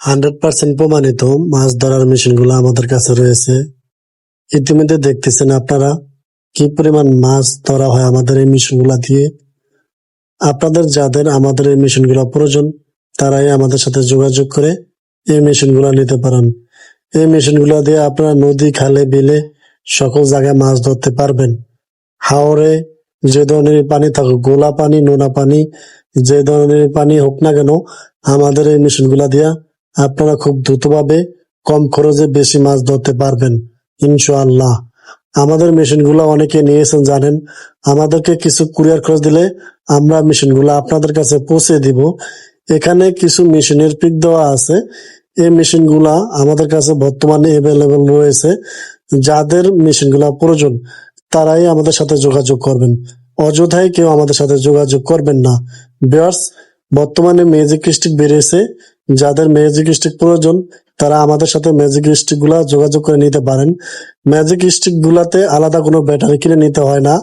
100% প্রমাণিত মাছ ধরার মেশিনগুলো আমাদের কাছে রয়েছে। ইতিমধ্যে দেখতেছেন আপনারা কি পরিমাণ মাছ ধরা হয় আমাদের এই মেশিনগুলা দিয়ে। আপনাদের যাদের আমাদের এই মেশিনগুলো প্রয়োজন তারাই আমাদের সাথে যোগাযোগ করে এই মেশিনগুলো নিতে পারেন। এই মেশিনগুলো দিয়ে আপনারা নদী, খালে, বিলে সকল জায়গায় মাছ ধরতে পারবেন। হাওরে যে ধরনের পানি থাকুক, গোলা পানি, নোনা পানি, যে ধরনের পানি হোক না কেন, আমাদের এই মেশিনগুলা দিয়া আপনারা খুব দ্রুতভাবে কম খরচে বেশি মাছ ধরতে পারবেন ইনশাআল্লাহ। আমাদের মেশিনগুলো অনেকে নিয়েছেন জানেন। আমাদেরকে কিছু কুরিয়ার খরচ দিলে আমরা মেশিনগুলো আপনাদের কাছে পৌঁছে দিব। এখানে কিছু মেশিনের পিক দেওয়া আছে। এই মেশিনগুলা আমাদের কাছে বর্তমানে এভেলেবল রয়েছে। যাদের মেশিনগুলা প্রয়োজন তারাই আমাদের সাথে যোগাযোগ করবেন। অযথায় কেউ আমাদের সাথে যোগাযোগ করবেন না। ভিউয়ার্স, বর্তমানে ম্যাজিক স্টিক বেরিয়েছে। যাদের ম্যাজিক স্টিক প্রয়োজন তারা আমাদের সাথে ম্যাজিক স্টিক গুলা যোগাযোগ করে নিতে পারেন। ম্যাজিক স্টিক গুলাতে আলাদা কোনো ব্যাটারি কিনে নিতে হয় না।